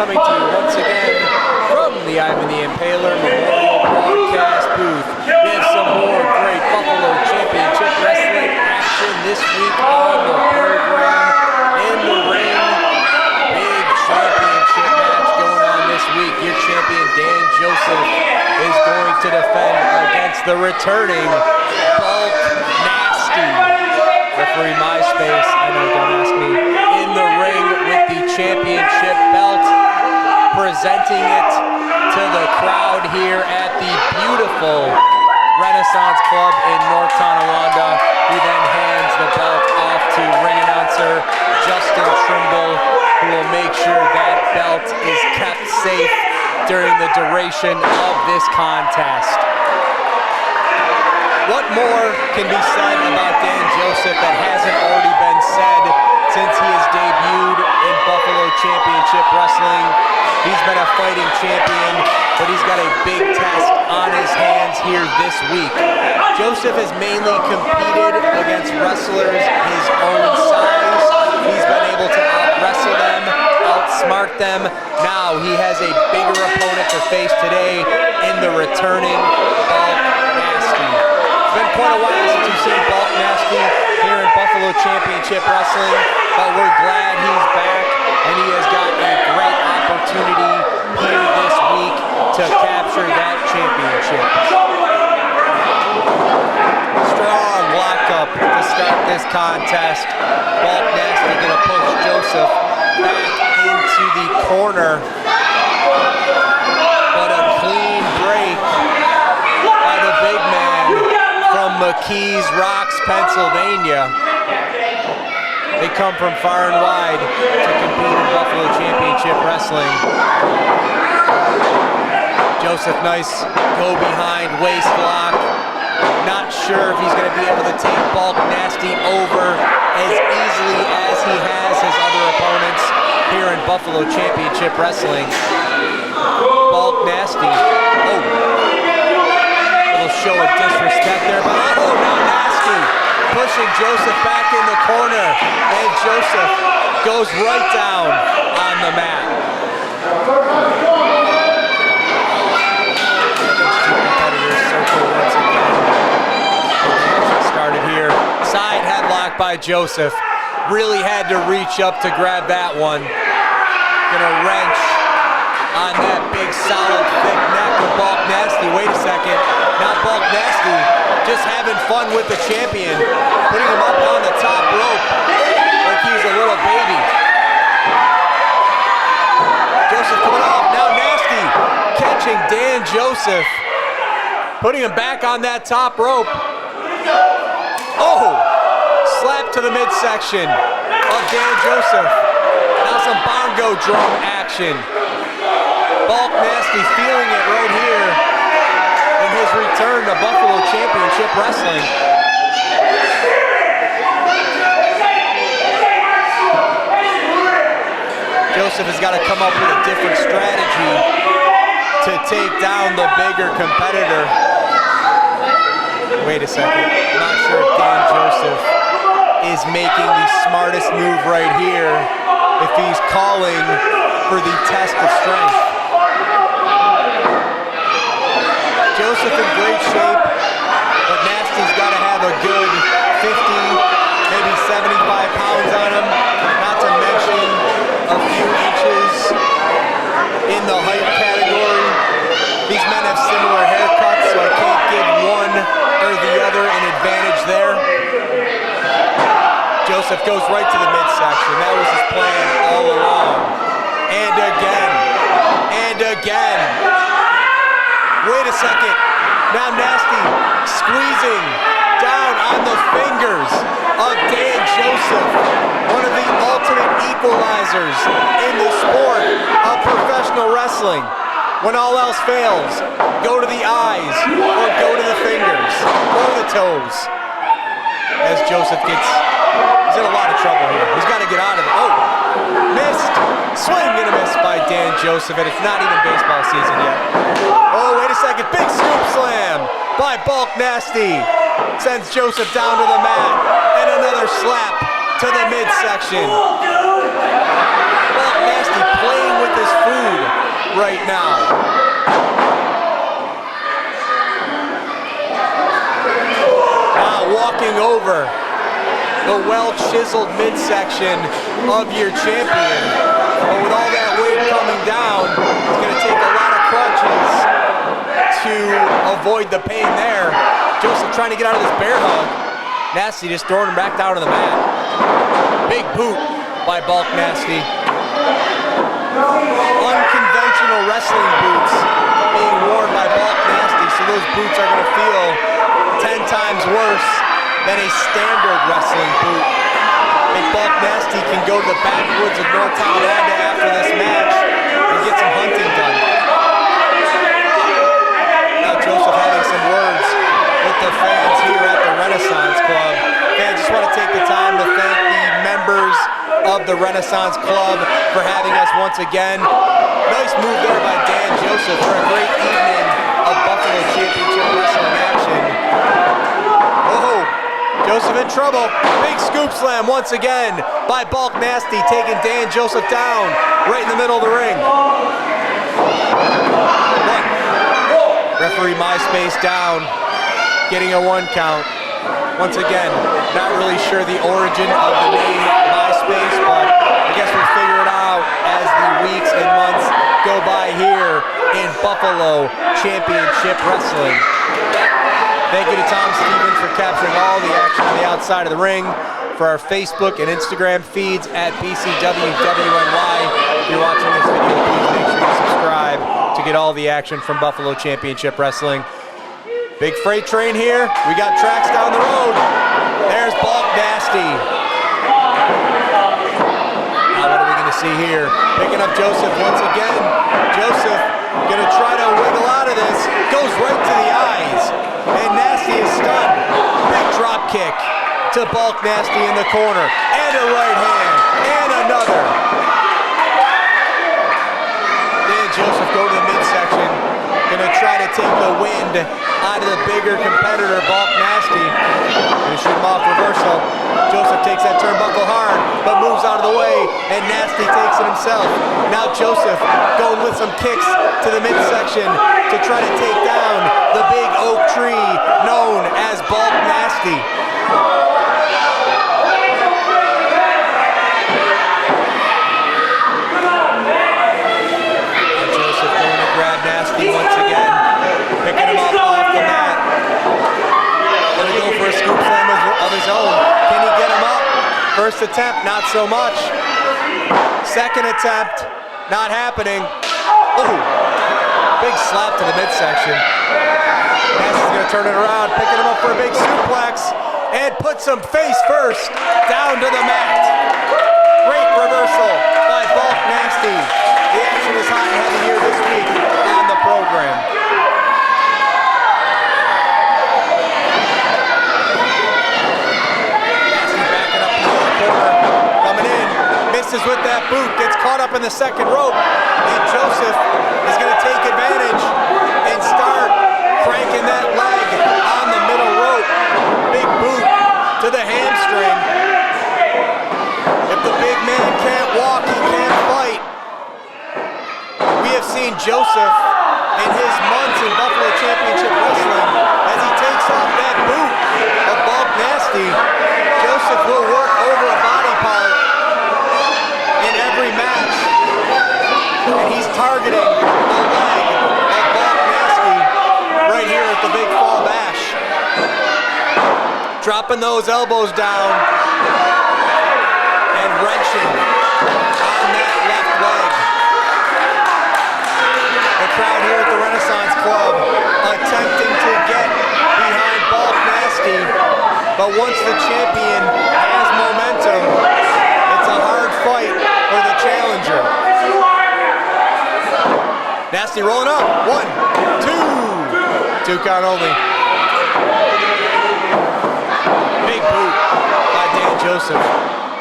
coming to you once again from the Ivan the Impaler Memorial Broadcast booth. We have some more great Buffalo Championship Wrestling action this week on the program. In the ring, big championship match going on this week. Your champion, Dan Joseph, is going to defend against the returning Bulk Nasty. Referee MySpace, I know, don't ask me. In the ring with the championship belt, presenting it to the crowd here at the beautiful Renaissance Club in North Tonawanda. He then hands the belt off to ring announcer Justin Trimble, who will make sure that belt is kept safe during the duration of this contest. What more can be said about Dan Joseph that hasn't already been said since he has debuted in Buffalo Championship Wrestling? He's been a fighting champion, but he's got a big test on his hands here this week. Joseph has mainly competed against wrestlers his own size. He's been able to out-wrestle them, outsmart them. Now he has a bigger opponent to face today in the returning Bulk Nasty. It's been quite a while since we've seen Bulk Nasty here in Buffalo Championship Wrestling, but we're glad he's back, and he has got a great opportunity here this week to capture that championship. Strong lockup to start this contest. Bulk Nasty gonna push Joseph back into the corner, but a clean break by the big man from McKees Rocks, Pennsylvania. They come from far and wide to compete in Buffalo Championship Wrestling. Joseph, nice go behind waist lock. Not sure if he's going to be able to take Bulk Nasty over as easily as he has his other opponents here in Buffalo Championship Wrestling. Bulk Nasty. Oh. Little show of disrespect there, but oh, now Nasty pushing Joseph back in the corner, and Joseph goes right down on the mat. Those two competitors circle once again. Started here. Side headlock by Joseph. Really had to reach up to grab that one. Gonna wrench on that big, solid, thick neck of Bulk Nasty. Wait a second. Now Bulk Nasty just having fun with the champion, putting him up on the top rope like he's a little baby. Joseph coming off. Now Nasty catching Dan Joseph, putting him back on that top rope. Oh! Slap to the midsection of Dan Joseph. Now some bongo drum action. Bulk Nasty feeling it right here in his return to Buffalo Championship Wrestling. Joseph has got to come up with a different strategy to take down the bigger competitor. Wait a second. I'm not sure if Dan Joseph is making the smartest move right here if he's calling for the test of strength. Joseph in great shape, but Nasty's got to have a good 50, maybe 75 pounds on him, not to mention a few inches in the height category. These men have similar haircuts, so I can't give one or the other an advantage there. Joseph goes right to the midsection. That was his plan all along. And again, and again. Wait a second. Now Nasty squeezing down on the fingers of Dan Joseph, one of the ultimate equalizers in the sport of professional wrestling. When all else fails, go to the eyes or go to the fingers or the toes. As Joseph he's in a lot of trouble here. He's got to get out of it. Oh, missed. Swing and a miss by Dan Joseph, and it's not even baseball season yet. Oh, wait a second. Big scoop slam by Bulk Nasty. Sends Joseph down to the mat, and another slap to the midsection. Bulk Nasty playing with his his food right now. Now walking over the well-chiseled midsection of your champion. But with all that weight coming down, it's going to take a lot of crunches to avoid the pain there. Joseph trying to get out of this bear hug. Nasty just throwing him back down to the mat. Big boot by Bulk Nasty. Unconventional wrestling boots being worn by Bulk Nasty, so those boots are going to feel 10 times worse than a standard wrestling boot. Big Bulk Nasty can go to the backwoods of North Tonawanda after this match and get some hunting done. Now Joseph having some words with the fans here at the Renaissance Club. Fans, just want to take the time to thank the members of the Renaissance Club for having us once again. Nice move there by Dan Joseph for a great evening of Buffalo Championship Wrestling action. Oh, Joseph in trouble. Big scoop slam once again by Bulk Nasty, taking Dan Joseph down right in the middle of the ring. One. Referee MySpace down, getting a 1 count. Once again, not really sure the origin of the name MySpace, but I guess we'll figure it out as the weeks and months go by here in Buffalo Championship Wrestling. Thank you to Tom Stevens for capturing all the action on the outside of the ring. For our Facebook and Instagram feeds at BCW-WNY. If you're watching this video, please make sure you subscribe to get all the action from Buffalo Championship Wrestling. Big freight train here. We got tracks down the road. There's Bulk Nasty. Now what are we going to see here? Picking up Joseph once again. Joseph going to try to wiggle out of this. Goes right to the eyes. And Nasty is stunned. Big drop kick to Bulk Nasty in the corner. And a right hand. And another. Dan Joseph go to the midsection. Gonna try to take the wind out of the bigger competitor, Bulk Nasty. Gonna shoot him off reversal. Joseph takes that turnbuckle hard, but moves out of the way, and Nasty takes it himself. Now Joseph going with some kicks to the midsection to try to take down the big oak tree known as Bulk Nasty. Once again, picking him up off the mat. Gonna go for a scoop slam of his own. Can he get him up? First attempt, not so much. Second attempt, not happening. Oh, big slap to the midsection. Nasty's gonna turn it around, picking him up for a big suplex, and puts him face first down to the mat. Great reversal by Bulk Nasty. The action is hot and heavy here this week on the program. Nasty backing up in the corner, coming in, misses with that boot, gets caught up in the second rope, and Joseph is going to take advantage and start cranking that leg on the middle rope. Big boot to the hamstring. If the big man can't walk, he can't fight. We have seen Joseph in his months in Buffalo Championship Wrestling as he takes off that boot of Bulk Nasty. Joseph will work over a body part in every match, and he's targeting the leg of Bulk Nasty right here at the Big Fall Bash. Dropping those elbows down and wrenching on that left leg. The crowd here at the Renaissance Club attempting to get behind Bulk Nasty, but once the champion has momentum, it's a hard fight for the challenger. Nasty rolling up. 1, 2. 2 count only. Big boot by Dan Joseph,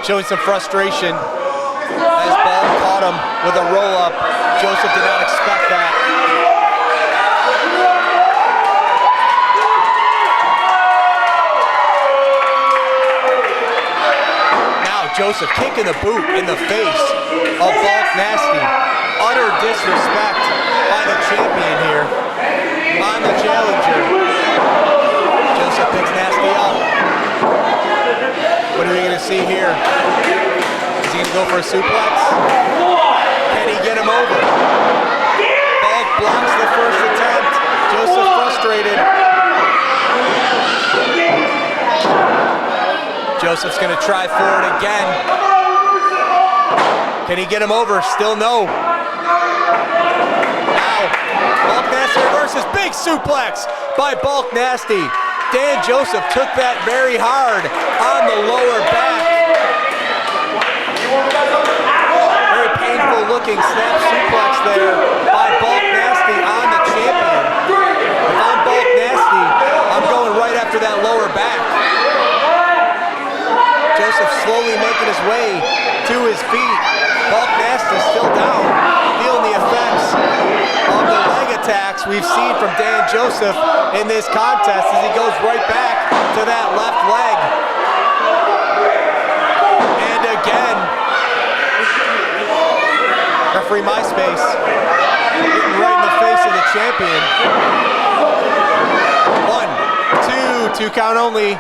showing some frustration as Bulk caught him with a roll-up. Joseph did not expect that. Now Joseph kicking the boot in the face of Bulk Nasty. Utter disrespect by the champion here on the challenger. Joseph picks Nasty up. What are we gonna see here? Is he gonna go for a suplex? Can he get him over? Bulk blocks the first attempt. Joseph frustrated. Joseph's gonna try for it again. Can he get him over? Still no. Now, Bulk Nasty reverses. Big suplex by Bulk Nasty. Dan Joseph took that very hard on the lower back. Very painful looking snap suplex there by Bulk Nasty on the champion. If I'm Bulk Nasty, I'm going right after that lower back. Joseph slowly making his way to his feet. Bulk Nasty still down, feeling the effects of the leg attacks we've seen from Dan Joseph in this contest as he goes right back to that left leg. And again, referee MySpace getting right in the face of the champion. 1, 2 count only.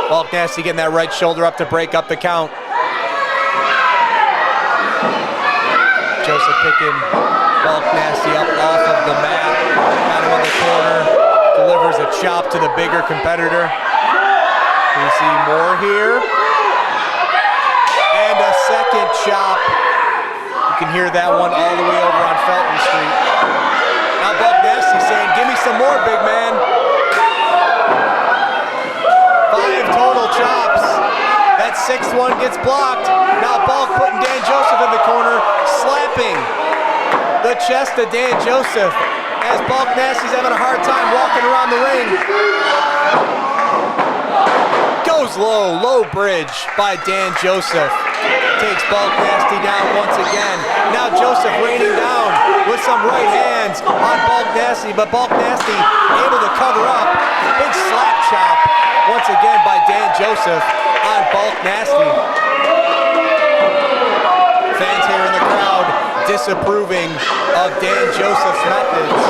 Bulk Nasty getting that right shoulder up to break up the count. Joseph picking Bulk Nasty up off of the mat, kind of in the corner, delivers a chop to the bigger competitor. We see more here. And a second chop. You can hear that one all the way over on Felton Street. Now Bulk Nasty saying, give me some more, big man. 5 total chops. That 6th one gets blocked. Now Bulk putting Dan Joseph in the corner, slapping the chest of Dan Joseph as Bulk Nasty's having a hard time walking around the ring. Goes low bridge by Dan Joseph. Takes Bulk Nasty down once again. Now Joseph raining down with some right hands on Bulk Nasty, but Bulk Nasty able to cover up. Big slap chop once again by Dan Joseph on Bulk Nasty. Fans here in the crowd disapproving of Dan Joseph's methods.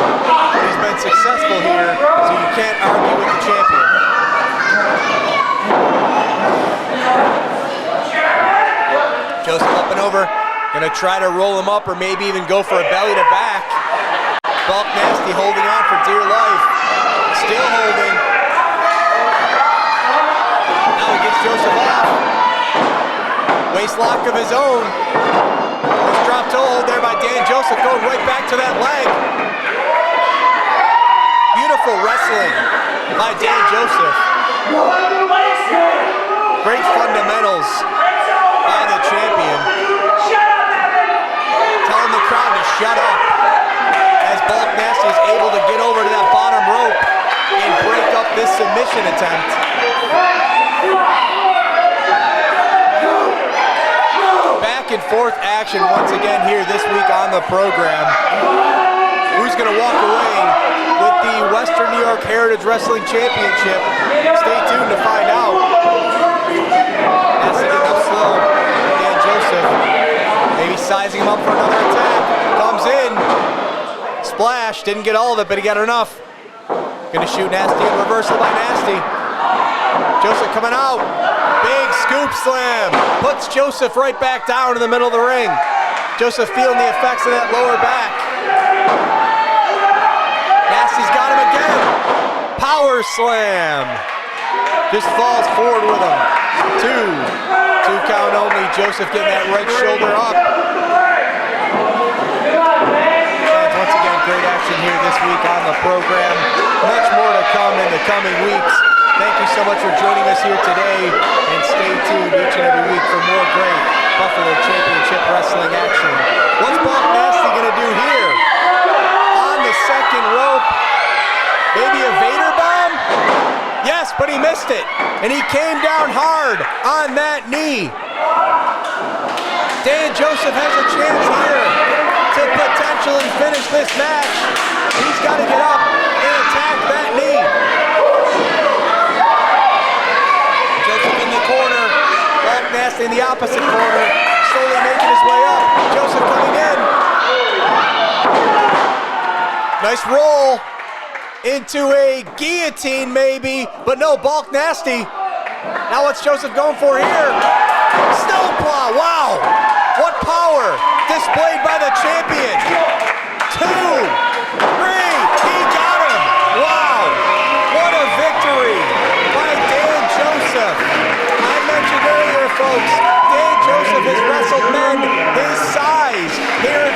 He's been successful here, so you can't argue with the champion. Joseph up and over, gonna try to roll him up or maybe even go for a belly to back. Bulk Nasty holding on for dear life. Still holding. Now he gets Joseph off. Waist lock of his own. This drop toe hold there by Dan Joseph going right back to that leg. Beautiful wrestling by Dan Joseph. Great fundamentals by the champion. Telling the crowd to shut up as Bulk Nasty is able to get over to that bottom rope and break up this submission attempt. Back and forth action once again here this week on the program. Who's going to walk away with the Western New York Heritage Wrestling Championship? Stay tuned to find out. Nasty getting up slow. Dan Joseph maybe sizing him up for another attack. Comes in. Splash. Didn't get all of it, but he got enough. Gonna shoot Nasty in reversal by Nasty. Joseph coming out. Big scoop slam. Puts Joseph right back down in the middle of the ring. Joseph feeling the effects of that lower back. Nasty's got him again. Power slam. Just falls forward with him. 2 count only. Joseph getting that right shoulder up. And once again, great action here this week on the program. Much more to come in the coming weeks. Thank you so much for joining us here today, and stay tuned each and every week for more great Buffalo Championship Wrestling action. What's Bulk Nasty gonna do here? On the second rope, maybe a Vader bomb? Yes, but he missed it, and he came down hard on that knee. Dan Joseph has a chance here to potentially finish this match. He's got to get up and attack that knee. Joseph in the corner. Bulk Nasty Nasty in the opposite corner, slowly making his way up. Joseph coming in. Nice roll into a guillotine maybe, but no, Bulk Nasty. Now what's Joseph going for here? Snowplow, wow! What power displayed by the champion. 2, 3, he got him. Wow, what a victory by Dan Joseph. I mentioned earlier, folks, Dan Joseph has wrestled men his size here